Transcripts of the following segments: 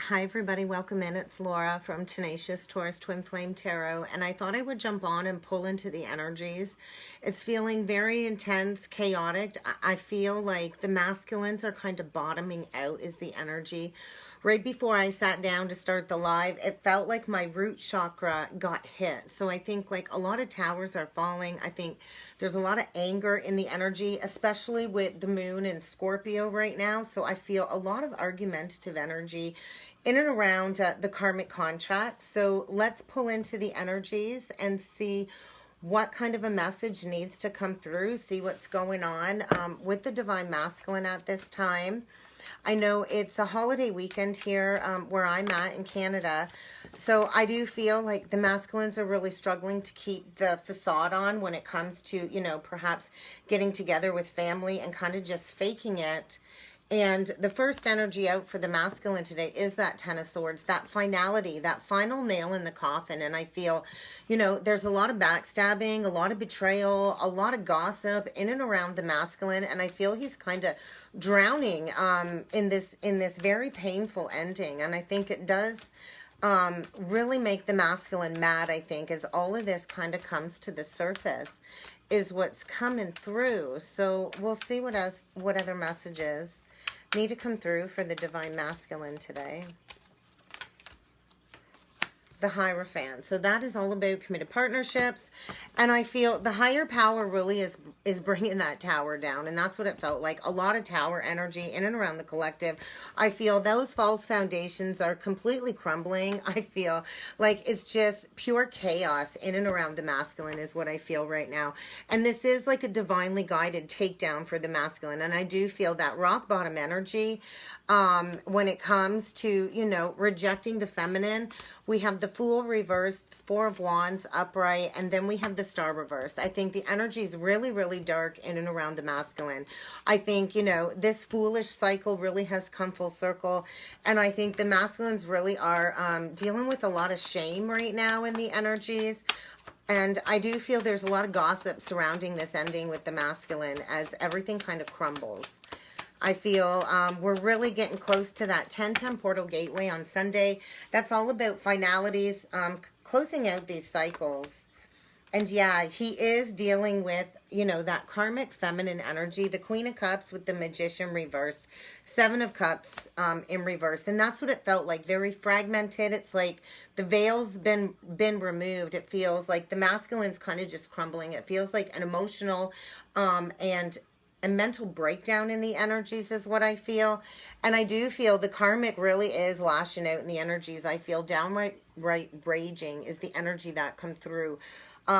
Hi everybody, welcome in. It's Laura from Tenacious Taurus Twin Flame Tarot, and I thought I would jump on and pull into the energies. It's feeling very intense, chaotic. I feel like the masculines are kind of bottoming out is the energy. Right before I sat down to start the live, it felt like my root chakra got hit. So I think like a lot of towers are falling. I think there's a lot of anger in the energy, especially with the moon in Scorpio right now. So I feel a lot of argumentative energy in and around the karmic contract. So let's pull into the energies and see what kind of a message needs to come through, see what's going on with the divine masculine at this time. I know it's a holiday weekend here where I'm at in Canada. So I do feel like the masculines are really struggling to keep the facade on when it comes to, you know, perhaps getting together with family and kind of just faking it. And the first energy out for the masculine today is that Ten of Swords, that finality, that final nail in the coffin. And I feel, you know, there's a lot of backstabbing, a lot of betrayal, a lot of gossip in and around the masculine. And I feel he's kind of drowning in this very painful ending. And I think it does really make the masculine mad, I think, as all of this kind of comes to the surface is what's coming through. So we'll see what other messages need to come through for the divine masculine today. The Hierophant. So that is all about committed partnerships. And I feel the higher power really is bringing that tower down. And that's what it felt like. A lot of tower energy in and around the collective. I feel those false foundations are completely crumbling. I feel like it's just pure chaos in and around the masculine is what I feel right now. And this is like a divinely guided takedown for the masculine. And I do feel that rock bottom energy when it comes to, you know, rejecting the feminine. We have the Fool reversed, Four of Wands upright, and then we have the Star reversed. I think the energy is really, really dark in and around the masculine. I think, you know, this foolish cycle really has come full circle, and I think the masculines really are dealing with a lot of shame right now in the energies. And I do feel there's a lot of gossip surrounding this ending with the masculine as everything kind of crumbles. I feel we're really getting close to that 10-10 portal gateway on Sunday. That's all about finalities, closing out these cycles. And yeah, he is dealing with, you know, that karmic feminine energy. The Queen of Cups with the Magician reversed. Seven of Cups in reverse. And that's what it felt like. Very fragmented. It's like the veil's been removed. It feels like the masculine's kind of just crumbling. It feels like an emotional and a mental breakdown in the energies is what I feel. And I do feel the karmic really is lashing out in the energies. I feel downright raging is the energy that come through.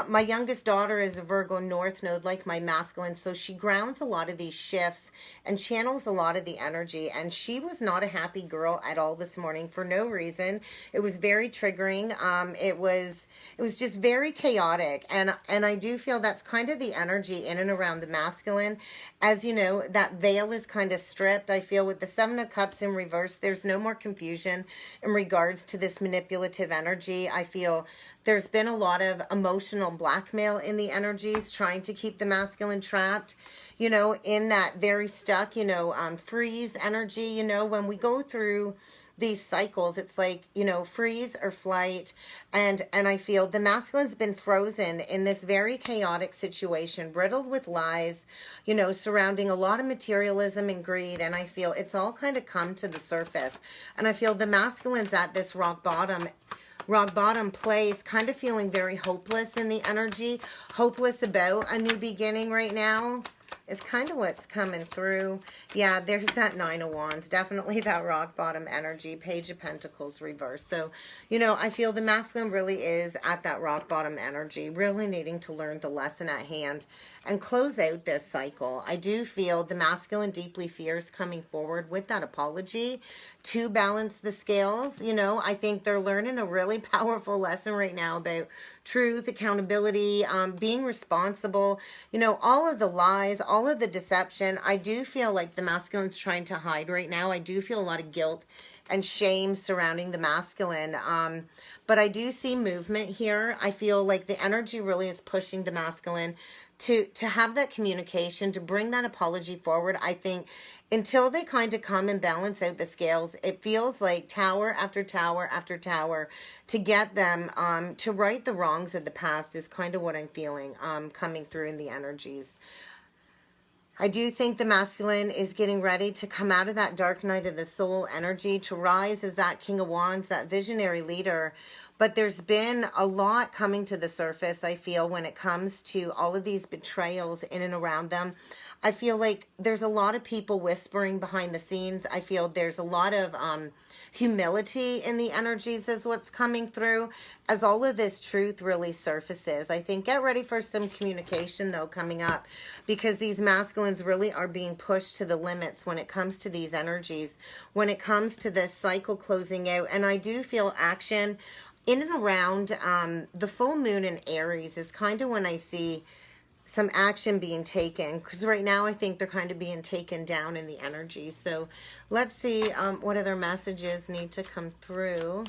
My youngest daughter is a Virgo North Node like my masculine, so she grounds a lot of these shifts and channels a lot of the energy. And she was not a happy girl at all this morning for no reason. It was very triggering. It was just very chaotic, and I do feel that's kind of the energy in and around the masculine. As you know, that veil is kind of stripped. I feel with the Seven of Cups in reverse, there's no more confusion in regards to this manipulative energy. I feel there's been a lot of emotional blackmail in the energies, trying to keep the masculine trapped, you know, in that very stuck, you know, freeze energy. You know, when we go through these cycles, it's like, you know, freeze or flight. And I feel the masculine's been frozen in this very chaotic situation, riddled with lies, you know, surrounding a lot of materialism and greed. And I feel it's all kind of come to the surface. And I feel the masculine's at this rock bottom place, kind of feeling very hopeless in the energy, hopeless about a new beginning right now. Is kind of what's coming through. Yeah, there's that Nine of Wands. Definitely that rock bottom energy. Page of Pentacles reversed. So, you know, I feel the masculine really is at that rock bottom energy, really needing to learn the lesson at hand and close out this cycle. I do feel the masculine deeply fears coming forward with that apology to balance the scales. You know, I think they're learning a really powerful lesson right now about truth, accountability, being responsible, you know, all of the lies, all of the deception. I do feel like the masculine's trying to hide right now. I do feel a lot of guilt and shame surrounding the masculine. But I do see movement here. I feel like the energy really is pushing the masculine to have that communication, to bring that apology forward. I think until they kind of come and balance out the scales, it feels like tower after tower after tower to get them to right the wrongs of the past is kind of what I'm feeling coming through in the energies. I do think the masculine is getting ready to come out of that dark night of the soul energy, to rise as that King of Wands, that visionary leader. But there's been a lot coming to the surface, I feel, when it comes to all of these betrayals in and around them. I feel like there's a lot of people whispering behind the scenes. I feel there's a lot of humility in the energies is what's coming through as all of this truth really surfaces. I think get ready for some communication, though, coming up, because these masculines really are being pushed to the limits when it comes to these energies, when it comes to this cycle closing out. And I do feel action in and around the full moon in Aries is kind of when I see some action being taken, because right now I think they're kind of being taken down in the energy. So let's see what other messages need to come through.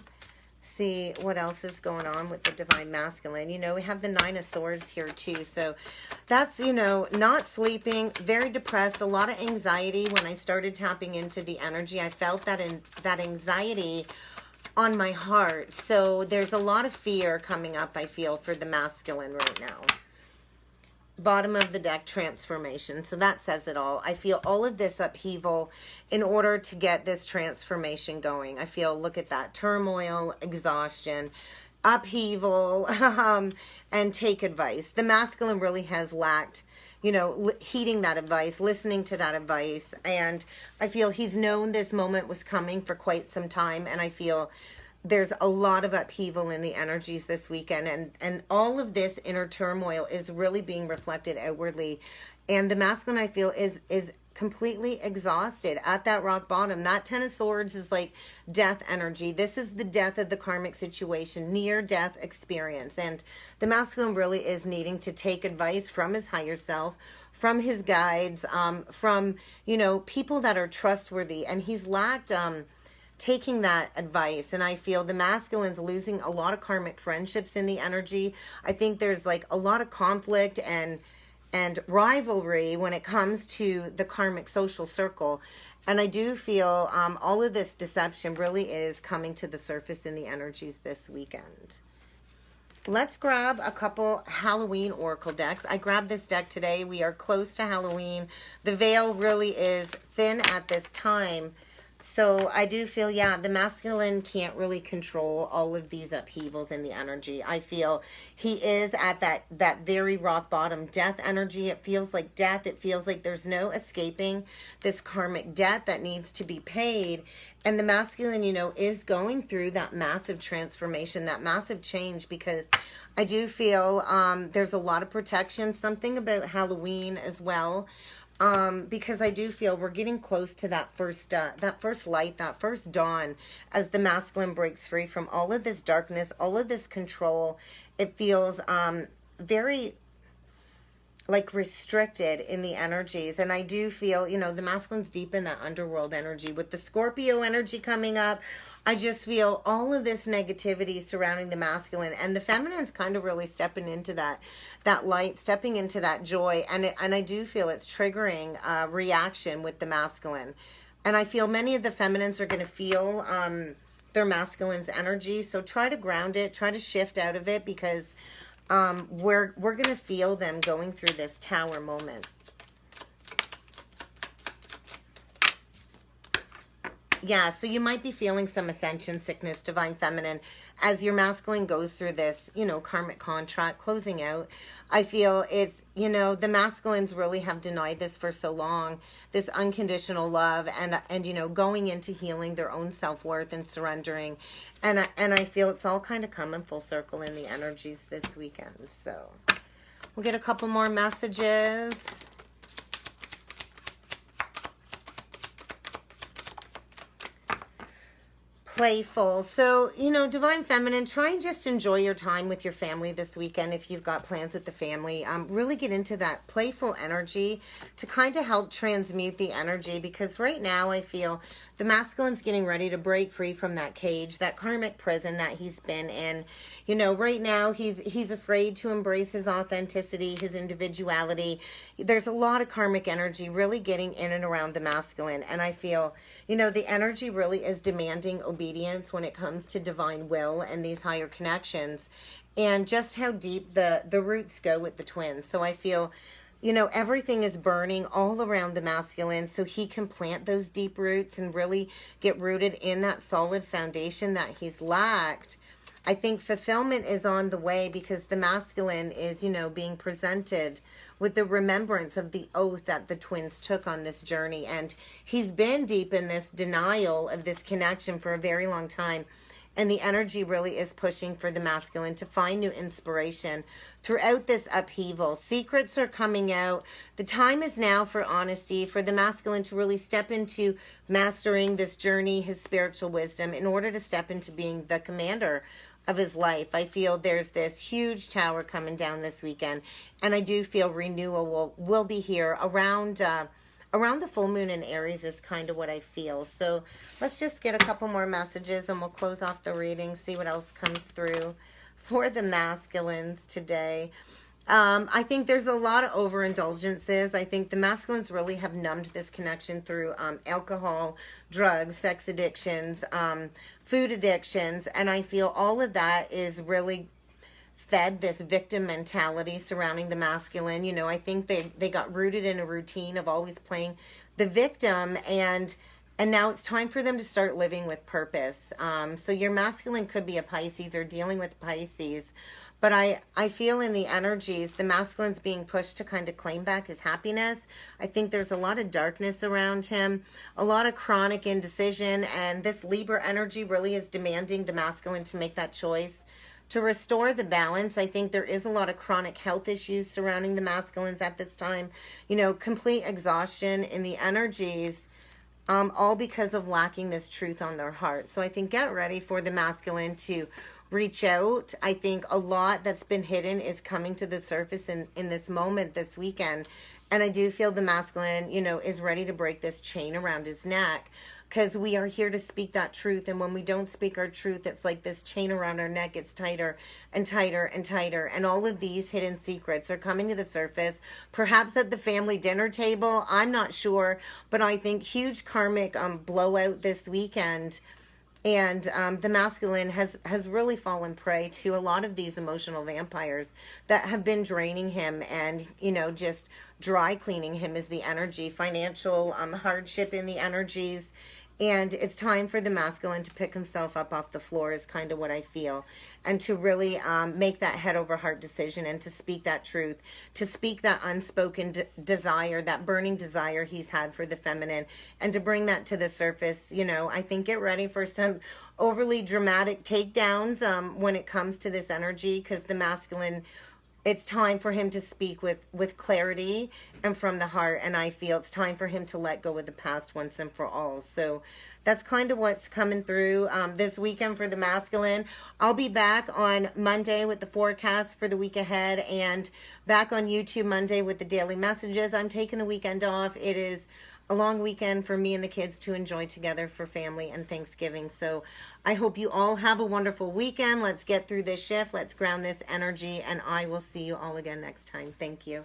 See what else is going on with the divine masculine. You know, we have the Nine of Swords here too. So that's, you know, not sleeping, very depressed, a lot of anxiety. When I started tapping into the energy, I felt that that anxiety on my heart. So there's a lot of fear coming up, I feel, for the masculine right now. Bottom of the deck, transformation. So that says it all. I feel all of this upheaval in order to get this transformation going. I feel, look at that, turmoil, exhaustion, upheaval, and take advice. The masculine really has lacked, you know, heeding that advice, listening to that advice. And I feel he's known this moment was coming for quite some time. And I feel there's a lot of upheaval in the energies this weekend, and all of this inner turmoil is really being reflected outwardly. And the masculine, I feel, is completely exhausted at that rock bottom. That Ten of Swords is like death energy. This is the death of the karmic situation, near death experience. And the masculine really is needing to take advice from his higher self, from his guides, from, you know, people that are trustworthy. And he's lacked taking that advice. And I feel the masculine's losing a lot of karmic friendships in the energy. I think there's like a lot of conflict and rivalry when it comes to the karmic social circle. And I do feel all of this deception really is coming to the surface in the energies this weekend. Let's grab a couple Halloween oracle decks. I grabbed this deck today. We are close to Halloween. The veil really is thin at this time. So I do feel, yeah, the masculine can't really control all of these upheavals in the energy. I feel he is at that very rock bottom death energy. It feels like death. It feels like there's no escaping this karmic debt that needs to be paid. And the masculine, you know, is going through that massive transformation, that massive change, because I do feel there's a lot of protection, something about Halloween as well. Because I do feel we're getting close to that first light, that first dawn, as the masculine breaks free from all of this darkness, all of this control. It feels very like restricted in the energies. And I do feel, you know, the masculine's deep in that underworld energy with the Scorpio energy coming up. I just feel all of this negativity surrounding the masculine, and the feminine's kind of really stepping into that light, stepping into that joy. And I do feel it's triggering a reaction with the masculine. And I feel many of the feminines are going to feel their masculine's energy. So try to ground it, try to shift out of it, because we're going to feel them going through this tower moment. Yeah, so you might be feeling some ascension sickness, divine feminine, as your masculine goes through this, you know, karmic contract closing out. I feel it's, you know, the masculines really have denied this for so long, this unconditional love, and you know, going into healing their own self-worth and surrendering. And I feel it's all kind of coming full circle in the energies this weekend. So we'll get a couple more messages. Playful. So, you know, divine feminine, try and just enjoy your time with your family this weekend if you've got plans with the family. Really get into that playful energy to kind of help transmute the energy, because right now I feel the masculine's getting ready to break free from that cage, that karmic prison that he's been in. You know, right now he's afraid to embrace his authenticity, his individuality. There's a lot of karmic energy really getting in and around the masculine. And I feel, you know, the energy really is demanding obedience when it comes to divine will and these higher connections. And just how deep the roots go with the twins. So I feel, you know, everything is burning all around the masculine so he can plant those deep roots and really get rooted in that solid foundation that he's lacked. I think fulfillment is on the way because the masculine is, you know, being presented with the remembrance of the oath that the twins took on this journey. And he's been deep in this denial of this connection for a very long time. And the energy really is pushing for the masculine to find new inspiration throughout this upheaval. Secrets are coming out. The time is now for honesty, for the masculine to really step into mastering this journey, his spiritual wisdom, in order to step into being the commander of his life. I feel there's this huge tower coming down this weekend, and I do feel renewal will be here around the full moon in Aries is kind of what I feel. So let's just get a couple more messages and we'll close off the reading, see what else comes through for the masculines today. I think there's a lot of overindulgences. I think the masculines really have numbed this connection through alcohol, drugs, sex addictions, food addictions. And I feel all of that is really fed this victim mentality surrounding the masculine. You know, I think they got rooted in a routine of always playing the victim, and now it's time for them to start living with purpose. So your masculine could be a Pisces or dealing with Pisces, but I feel in the energies, the masculine's being pushed to kind of claim back his happiness. I think there's a lot of darkness around him, a lot of chronic indecision, and this Libra energy really is demanding the masculine to make that choice to restore the balance. I think there is a lot of chronic health issues surrounding the masculines at this time. You know, complete exhaustion in the energies, all because of lacking this truth on their heart. So I think get ready for the masculine to reach out. I think a lot that's been hidden is coming to the surface in this moment, this weekend. And I do feel the masculine, you know, is ready to break this chain around his neck, because we are here to speak that truth. And when we don't speak our truth, it's like this chain around our neck gets tighter and tighter and tighter. And all of these hidden secrets are coming to the surface, perhaps at the family dinner table. I'm not sure, but I think huge karmic blowout this weekend. And the masculine has really fallen prey to a lot of these emotional vampires that have been draining him and, you know, just dry cleaning him is the energy, financial hardship in the energies. And it's time for the masculine to pick himself up off the floor is kind of what I feel. And to really make that head over heart decision and to speak that truth, to speak that unspoken desire, that burning desire he's had for the feminine, and to bring that to the surface. You know, I think get ready for some overly dramatic takedowns when it comes to this energy, because the masculine, it's time for him to speak with clarity and from the heart. And I feel it's time for him to let go of the past once and for all. So that's kind of what's coming through this weekend for the masculine. I'll be back on Monday with the forecast for the week ahead, and back on YouTube Monday with the daily messages. I'm taking the weekend off. It is a long weekend for me and the kids to enjoy together for family and Thanksgiving. So I hope you all have a wonderful weekend. Let's get through this shift. Let's ground this energy, and I will see you all again next time. Thank you.